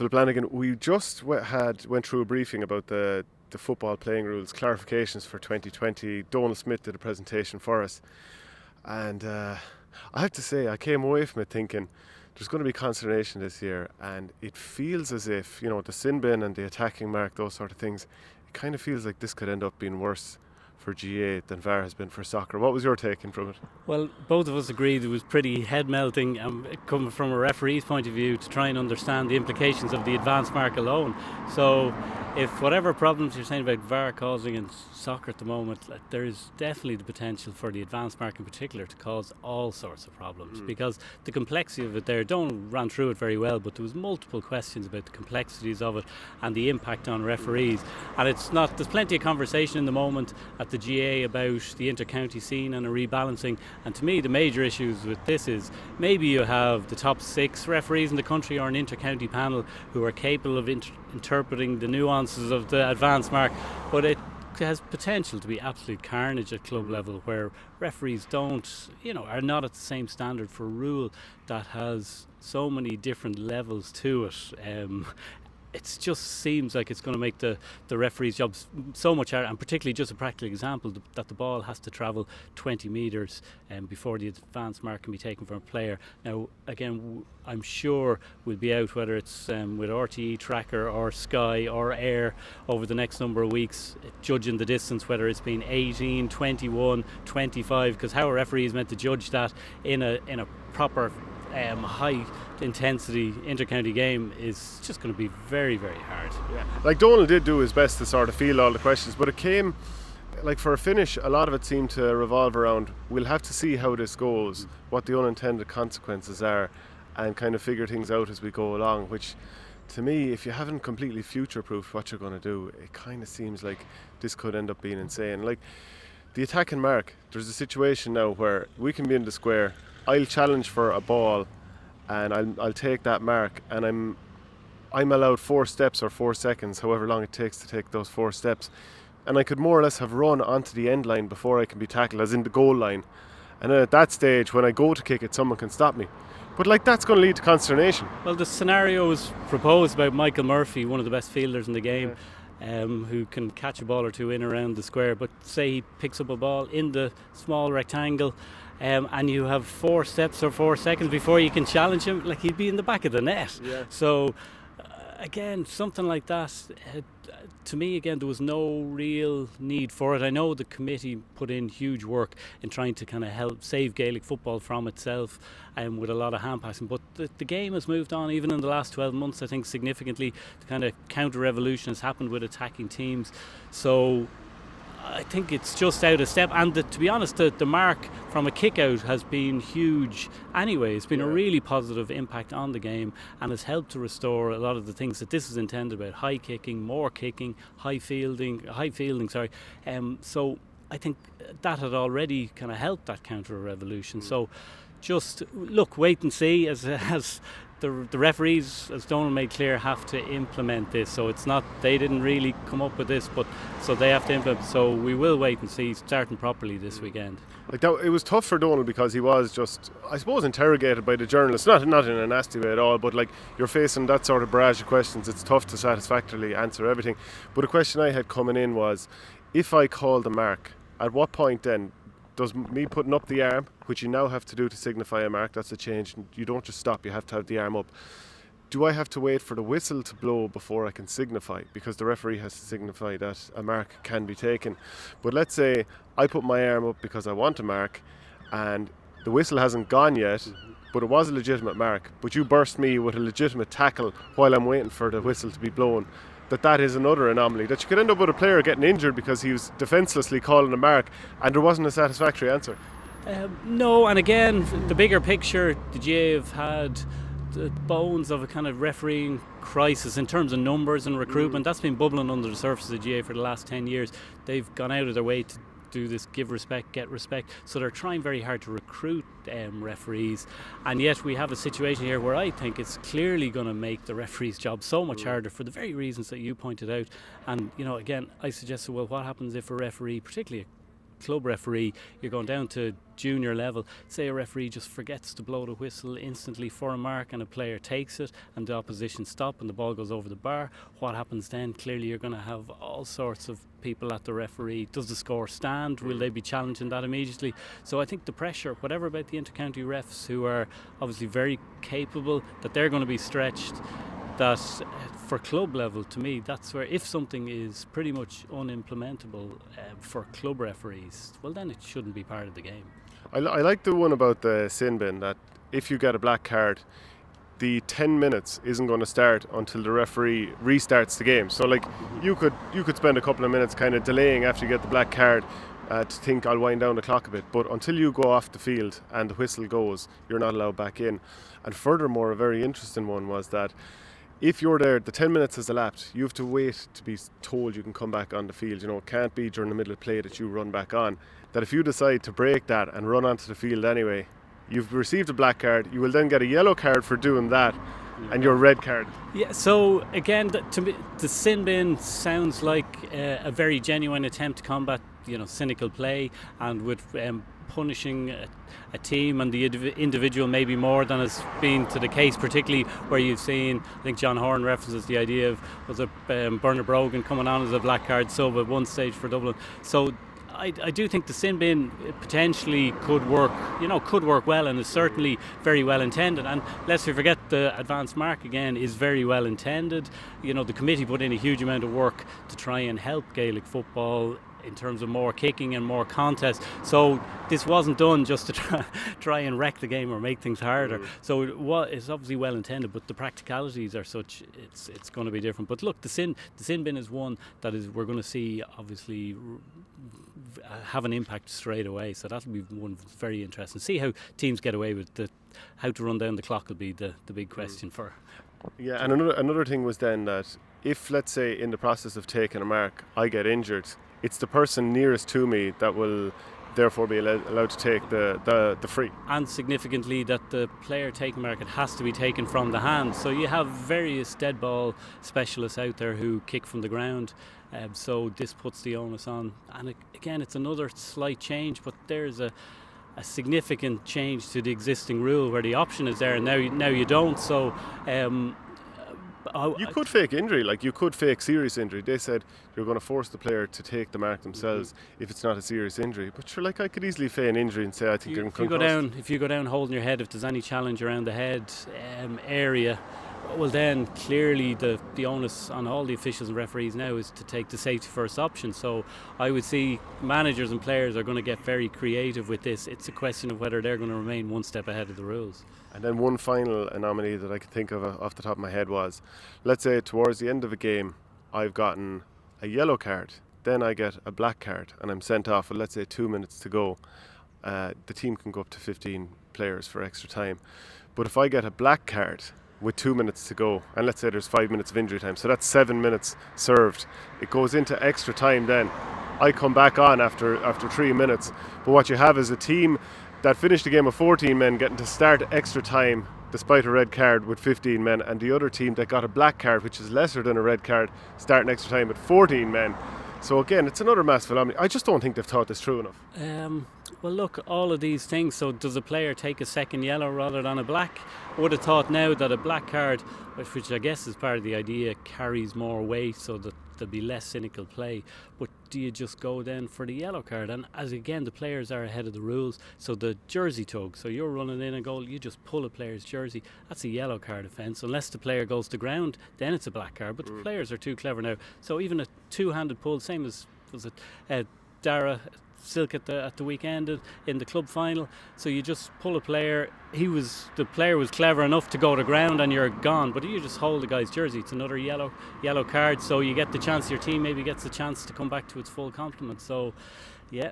Philip Lanigan, we just went through a briefing about the football playing rules, clarifications for 2020. Donald Smith did a presentation for us. And I have to say, I came away from it thinking there's going to be consternation this year. And it feels as if, the sin bin and the attacking mark, those sort of things, it kind of feels like this could end up being worse for GA than VAR has been for soccer. What was your take in from it? Well, both of us agreed it was pretty head-melting coming from a referee's point of view to try and understand the implications of the advance mark alone. So if whatever problems you're saying about VAR causing in soccer at the moment, there is definitely the potential for the advance mark in particular to cause all sorts of problems because the complexity of it there, Don ran through it very well, but there was multiple questions about the complexities of it and the impact on referees. And there's plenty of conversation in the moment at the GA about the inter-county scene and a rebalancing, and to me the major issues with this is maybe you have the top 6 referees in the country or an inter-county panel who are capable of interpreting the nuances of the advance mark, but it has potential to be absolute carnage at club level where referees are not at the same standard for a rule that has so many different levels to it. It just seems like it's going to make the referee's jobs so much harder, and particularly just a practical example that the ball has to travel 20 metres before the advance mark can be taken from a player. Now, again, I'm sure we'll be out, whether it's with RTE Tracker or Sky or Air over the next number of weeks, judging the distance, whether it's been 18, 21, 25, because how a referee is meant to judge that in a proper high intensity inter-county game is just going to be very, very hard. Yeah. Like Donald did do his best to sort of field all the questions, but it came, like for a finish, a lot of it seemed to revolve around, we'll have to see how this goes, what the unintended consequences are, and kind of figure things out as we go along, which to me, if you haven't completely future-proofed what you're going to do, it kind of seems like this could end up being insane. Like the attacking mark, there's a situation now where we can be in the square, I'll challenge for a ball and I'll take that mark, and I'm allowed 4 steps or 4 seconds, however long it takes to take those 4 steps, and I could more or less have run onto the end line before I can be tackled, as in the goal line, and then at that stage when I go to kick it, someone can stop me. But that's going to lead to consternation. Well, the scenario was proposed about Michael Murphy, one of the best fielders in the game, who can catch a ball or two in around the square, but say he picks up a ball in the small rectangle, and you have 4 steps or 4 seconds before you can challenge him, like he'd be in the back of the net. Yeah. So again, something like that, to me, again, there was no real need for it. I know the committee put in huge work in trying to kind of help save Gaelic football from itself, with a lot of hand passing, but the game has moved on even in the last 12 months, I think, significantly. The kind of counter-revolution has happened with attacking teams, so I think it's just out of step. And to be honest, the mark from a kick out has been huge anyway. It's been a really positive impact on the game and has helped to restore a lot of the things that this is intended about: high kicking, more kicking, high fielding. So I think that had already kind of helped that counter-revolution. So just wait and see as the referees, as Donald made clear, have to implement this. So it's not, they didn't really come up with this, but so they have to implement. So we will wait and see, starting properly this weekend. It was tough for Donald because he was just, I suppose, interrogated by the journalists, not in a nasty way at all, but you're facing that sort of barrage of questions. It's tough to satisfactorily answer everything. But a question I had coming in was, if I call the mark, at what point then does me putting up the arm, which you now have to do to signify a mark, that's a change, you don't just stop, you have to have the arm up. Do I have to wait for the whistle to blow before I can signify? Because the referee has to signify that a mark can be taken. But let's say I put my arm up because I want a mark and the whistle hasn't gone yet, but it was a legitimate mark, but you burst me with a legitimate tackle while I'm waiting for the whistle to be blown. That is another anomaly, that you could end up with a player getting injured because he was defencelessly calling a mark and there wasn't a satisfactory answer. No, and again, the bigger picture, the GA have had the bones of a kind of refereeing crisis in terms of numbers and recruitment. That's been bubbling under the surface of the GA for the last 10 years. They've gone out of their way to do this give respect, get respect, so they're trying very hard to recruit referees, and yet we have a situation here where I think it's clearly going to make the referee's job so much harder for the very reasons that you pointed out. And again, I suggested, well, what happens if a referee, particularly club referee, you're going down to junior level. Say a referee just forgets to blow the whistle instantly for a mark and a player takes it and the opposition stop and the ball goes over the bar. What happens then? Clearly you're going to have all sorts of people at the referee. Does the score stand? Will they be challenging that immediately? So I think the pressure, whatever about the inter-county refs, who are obviously very capable, that they're going to be stretched. That for club level, to me, that's where, if something is pretty much unimplementable for club referees, well then it shouldn't be part of the game. I like the one about the sin bin, that if you get a black card, the 10 minutes isn't going to start until the referee restarts the game. So like you could spend a couple of minutes kind of delaying after you get the black card to think I'll wind down the clock a bit, but until you go off the field and the whistle goes, you're not allowed back in. And furthermore, a very interesting one was that if you're there, the 10 minutes has elapsed, you have to wait to be told you can come back on the field. You know, it can't be during the middle of play that you run back on. That if you decide to break that and run onto the field anyway, you've received a black card, you will then get a yellow card for doing that, and your red card. Yeah, so again, to me, the sin bin sounds like a very genuine attempt to combat, cynical play, and with punishing a team and the individual maybe more than has been to the case, particularly where you've seen, I think John Horan references the idea of, was it Bernard Brogan coming on as a black card sub at one stage for Dublin. So I do think the sin bin potentially could work well, and is certainly very well intended. And lest we forget, the advanced mark again is very well intended. The committee put in a huge amount of work to try and help Gaelic football in terms of more kicking and more contest. So this wasn't done just to try and wreck the game or make things harder. So it's obviously well intended, but the practicalities are such, it's going to be different. But look, the sin bin is one that we're going to see obviously have an impact straight away. So that'll be one very interesting. See how teams get away with how to run down the clock will be the big question for. Yeah, and another thing was then that if, let's say, in the process of taking a mark, I get injured, it's the person nearest to me that will therefore be allowed to take the free. And significantly, that the player taking mark, it has to be taken from the hand. So you have various dead ball specialists out there who kick from the ground. So this puts the onus on. And again, it's another slight change, but there's a significant change to the existing rule where the option is there and now you don't. So you could fake injury, like you could fake serious injury. They said you're going to force the player to take the mark themselves if it's not a serious injury. But sure, like I could easily feign injury and say I think you're concussed. If you go down holding your head, if there's any challenge around the head area, well then clearly the onus on all the officials and referees now is to take the safety first option. So I would see managers and players are going to get very creative with this. It's a question of whether they're going to remain one step ahead of the rules. And then one final anomaly that I can think of off the top of my head was, let's say towards the end of a game I've gotten a yellow card, then I get a black card and I'm sent off with, let's say, 2 minutes to go. The team can go up to 15 players for extra time. But if I get a black card with 2 minutes to go, and let's say there's 5 minutes of injury time, so that's 7 minutes served, it goes into extra time then. I come back on after 3 minutes, but what you have is a team that finished a game of 14 men getting to start extra time despite a red card with 15 men, and the other team that got a black card, which is lesser than a red card, starting extra time with 14 men. So again, it's another massive anomaly. I just don't think they've thought this through enough. Well, look, all of these things. So does a player take a second yellow rather than a black? I would have thought now that a black card, which I guess is part of the idea, carries more weight so that there'll be less cynical play. But do you just go then for the yellow card? And as again, the players are ahead of the rules. So the jersey tug, so you're running in a goal, you just pull a player's jersey, that's a yellow card offence. Unless the player goes to ground, then it's a black card. But the players are too clever now. So even a two-handed pull, same as, was it Dara Silk at the weekend in the club final. So you just pull a player. The player was clever enough to go to ground and you're gone. But you just hold the guy's jersey. It's another yellow card. So you get the chance. Your team maybe gets the chance to come back to its full complement. So, yeah.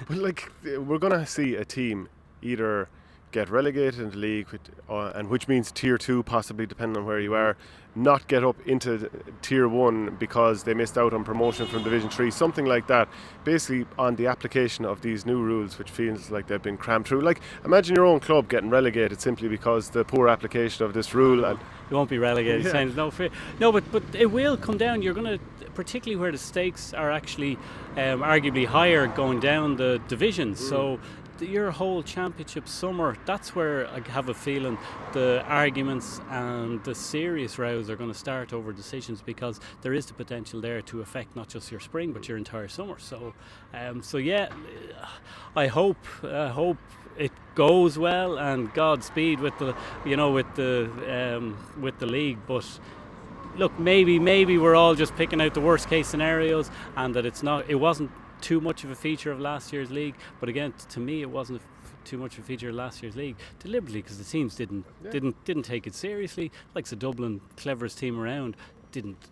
But like, we're gonna see a team either get relegated in the league, and which means Tier 2 possibly, depending on where you are, not get up into Tier 1 because they missed out on promotion from Division 3, something like that, basically on the application of these new rules, which feels like they've been crammed through. Like, imagine your own club getting relegated simply because the poor application of this rule. And you won't be relegated. Yeah. No, but it will come down. You're going to, particularly where the stakes are actually arguably higher going down the divisions. So your whole championship summer, that's where I have a feeling the arguments and the serious rows are going to start over decisions, because there is the potential there to affect not just your spring but your entire summer. So yeah, I hope it goes well, and Godspeed with the league. But look, maybe we're all just picking out the worst case scenarios, and that it wasn't too much of a feature of last year's league. But again, to me, it wasn't too much of a feature of last year's league deliberately, because the teams didn't take it seriously. Like the Dublin, cleverest team around,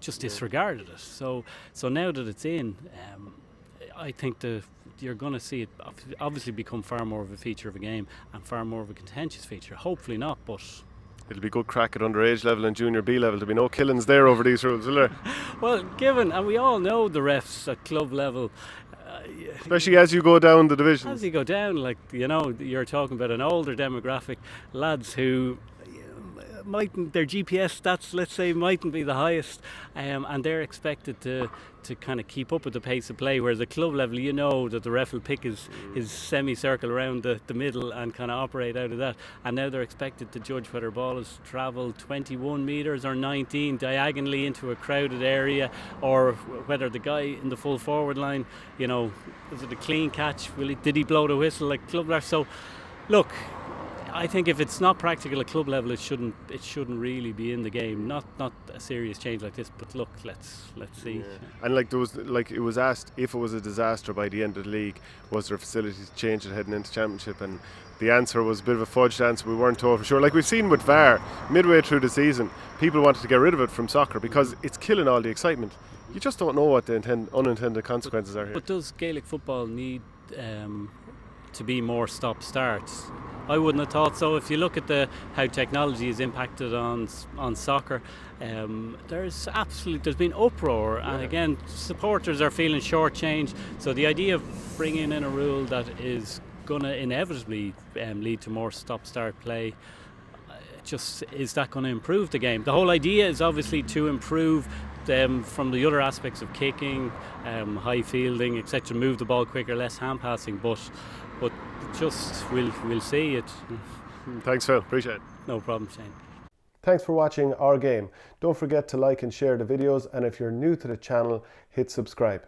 disregarded it. So now that it's in, I think you're going to see it obviously become far more of a feature of a game, and far more of a contentious feature. Hopefully not, but it'll be good crack at underage level and junior B level. There'll be no killings there over these rules, will there? Well, and we all know the refs at club level, especially as you go down the divisions. As you go down, you're talking about an older demographic, lads who their GPS stats, let's say, mightn't be the highest, and they're expected to kind of keep up with the pace of play, whereas at club level, you know that the ref will pick his semicircle around the middle and kind of operate out of that, and now they're expected to judge whether a ball has travelled 21 metres or 19 diagonally into a crowded area, or whether the guy in the full forward line, is it a clean catch, did he blow the whistle like club level. So look, I think if it's not practical at club level, it shouldn't really be in the game. Not a serious change like this. But look, let's see. Yeah. And it was asked if it was a disaster by the end of the league, was there a facility to change it heading into championship? And the answer was a bit of a fudged answer. We weren't told for sure. Like we've seen with VAR, midway through the season, people wanted to get rid of it from soccer because it's killing all the excitement. You just don't know what the unintended consequences are here. But does Gaelic football need to be more stop-starts? I wouldn't have thought so. If you look at how technology has impacted on soccer, there's been uproar, and again, supporters are feeling shortchanged. So the idea of bringing in a rule that is going to inevitably lead to more stop-start play, is that going to improve the game? The whole idea is obviously to improve from the other aspects of kicking, high fielding, etc. Move the ball quicker, less hand passing, but just we'll see it. Thanks, Phil. Appreciate it. No problem, Shane. Thanks for watching Our Game. Don't forget to like and share the videos, and if you're new to the channel, hit subscribe.